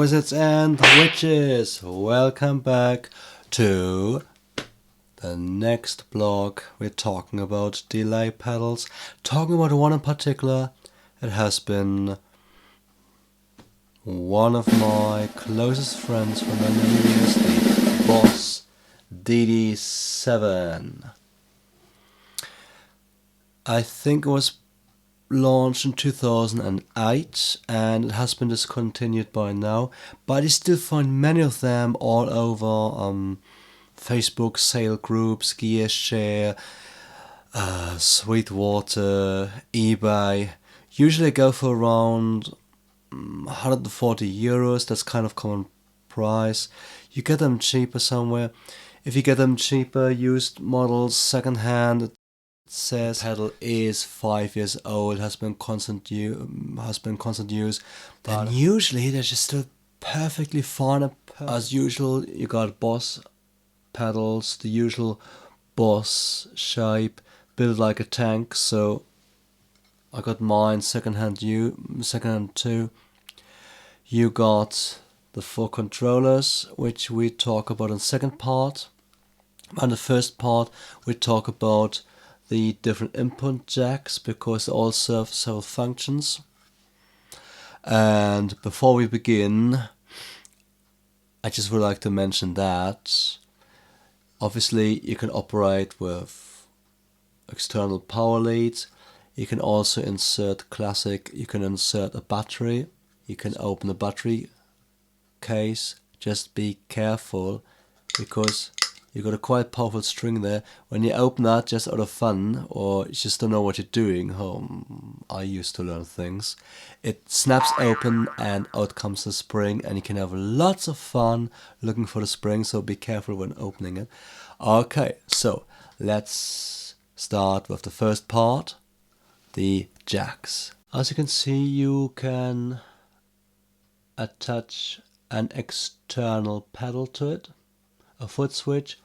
Wizards and witches, welcome back to the next blog. We're talking about delay pedals, talking about one in particular. It has been one of my closest friends for many years, the Boss DD7. I think it was launched in 2008 and it has been discontinued by now, but I still find many of them all over Facebook sale groups, Gearshare, Sweetwater, eBay. Usually I go for around 140 euros. That's kind of common price. You get them cheaper somewhere. If you get them cheaper, used models, second hand, says pedal is 5 years old, has been constant use, then usually they're just still perfectly fine. As usual, you got Boss pedals, the usual Boss shape, built like a tank. So I got mine secondhand too. You got the 4 controllers, which we talk about in the second part. And the first part we talk about the different input jacks, because they all serve several functions. And before we begin, I just would like to mention that obviously you can operate with external power leads. You can also insert classic, you can insert a battery, you can open a battery case. Just be careful, because you got a quite powerful string there. When you open that just out of fun, or you just don't know what you're doing, I used to learn things, it snaps open and out comes the spring, and you can have lots of fun looking for the spring, so be careful when opening it. Okay, so let's start with the first part, the jacks. As you can see, you can attach an external pedal to it. A foot switch,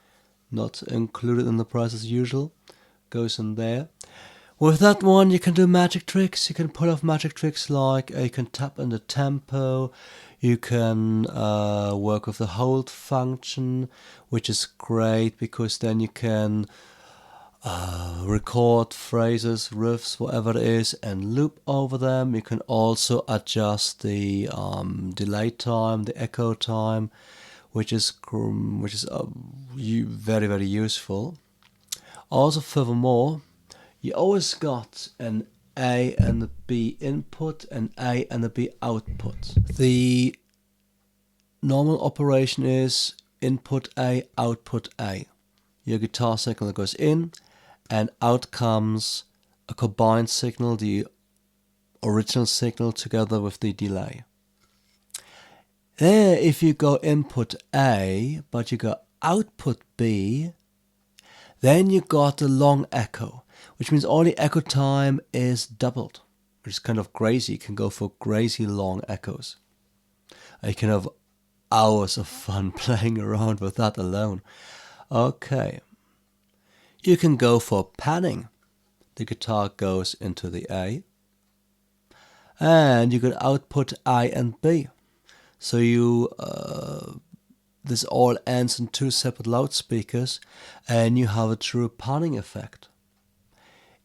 not included in the price as usual, goes in there. With that one you can do magic tricks. You can pull off magic tricks like you can tap in the tempo, you can work with the hold function, which is great because then you can record phrases, riffs, whatever it is, and loop over them. You can also adjust the delay time, the echo time, which is very, very useful. Also, furthermore, you always got an A and a B input, an A and a B output. The normal operation is input A, output A. Your guitar signal goes in, and out comes a combined signal, the original signal together with the delay. There, if you go input A, but you go output B, then you got a long echo, which means all the echo time is doubled, which is kind of crazy. You can go for crazy long echoes. You can have hours of fun playing around with that alone. Okay. You can go for panning. The guitar goes into the A, and you can output I and B. So this all ends in 2 separate loudspeakers, and you have a true panning effect.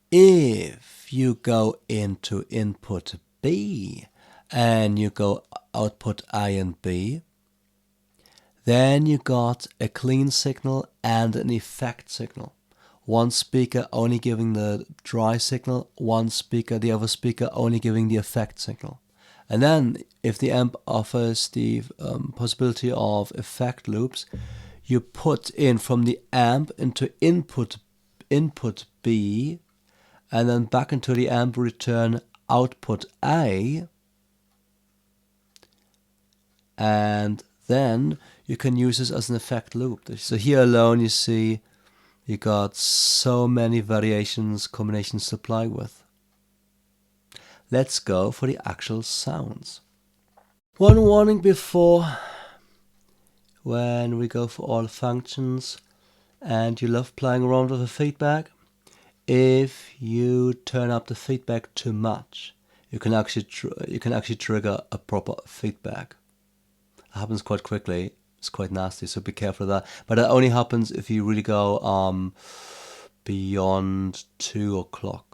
If you go into input B and you go output I and B, then you got a clean signal and an effect signal. One speaker only giving the dry signal, the other speaker only giving the effect signal. And then, if the amp offers the possibility of effect loops, you put in from the amp into input B, and then back into the amp return output A, and then you can use this as an effect loop. So here alone you see you got so many variations, combinations to play with. Let's go for the actual sounds. One warning before, when we go for all functions and you love playing around with the feedback, if you turn up the feedback too much, you can actually trigger a proper feedback. It happens quite quickly. It's quite nasty, so be careful of that. But it only happens if you really go beyond 2 o'clock.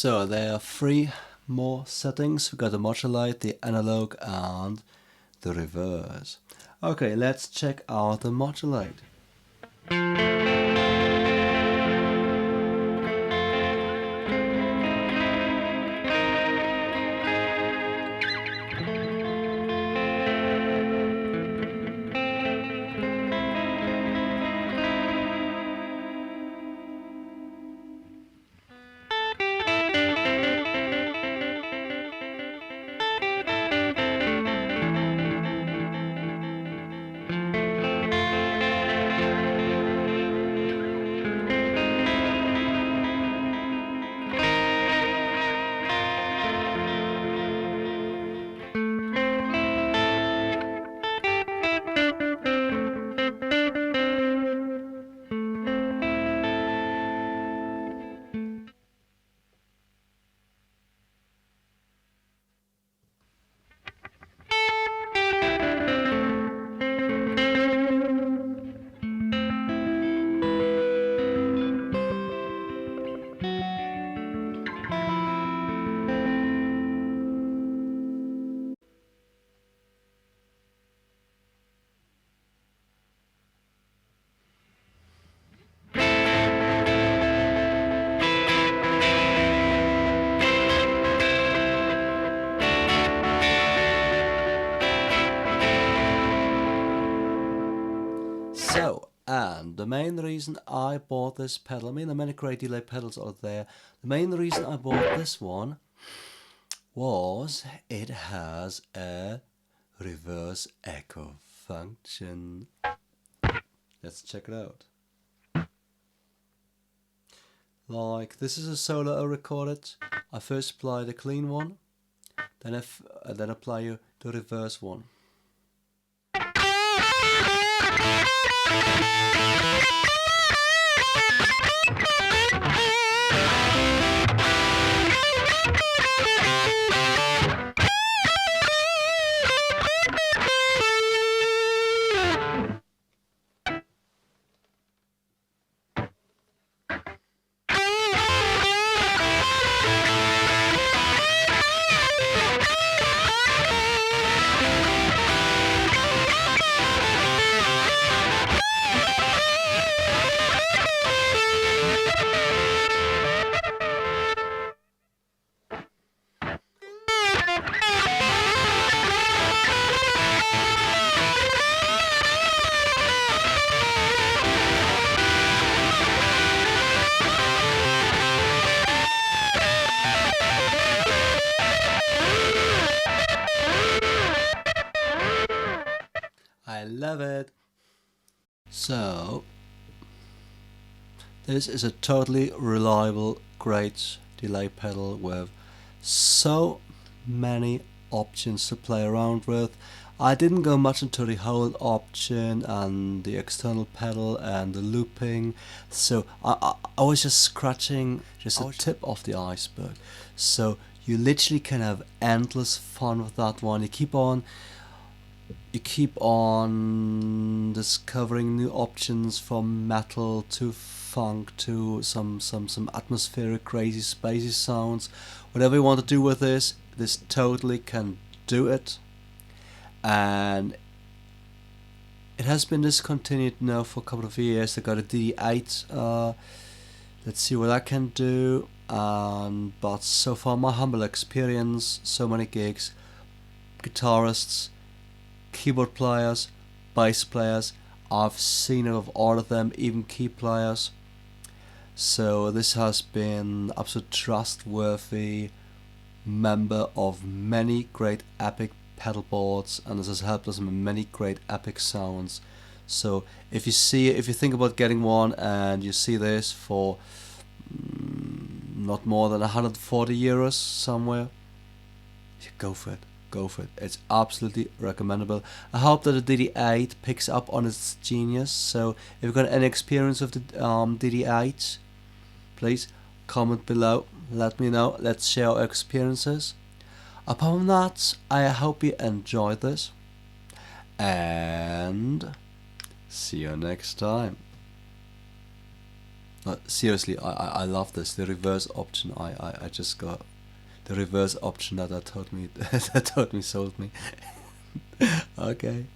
So there are 3 more settings. We got the modulate, the analog and the reverse. Okay, let's check out the modulate. So, and the main reason I bought this pedal, I mean there are many great delay pedals out there, the main reason I bought this one was it has a reverse echo function. Let's check it out. Like, this is a solo I recorded. I first apply the clean one, then apply the reverse one. I love it. So, this is a totally reliable, great delay pedal with so many options to play around with. I didn't go much into the hold option and the external pedal and the looping, so I was just scratching just the tip of the iceberg. So you literally can have endless fun with that one. You keep on discovering new options, from metal to funk to some atmospheric, crazy, spacey sounds. Whatever you want to do with this totally can do it. And it has been discontinued now for a couple of years. I got a DD8. Let's see what I can do. But so far, my humble experience, so many gigs, guitarists, keyboard players, bass players, I've seen it with all of them, even key players. So this has been absolute trustworthy member of many great epic pedal boards, and this has helped us in many great epic sounds. So if you think about getting one and you see this for not more than 140 euros somewhere, go for it. Go for it. It's absolutely recommendable. I hope that the DD8 picks up on its genius. So if you've got any experience of the DD8, please comment below. Let me know. Let's share our experiences. Apart from that, I hope you enjoyed this, and see you next time. Seriously, I love this. The reverse option. I just got the reverse option that totally sold me. Okay.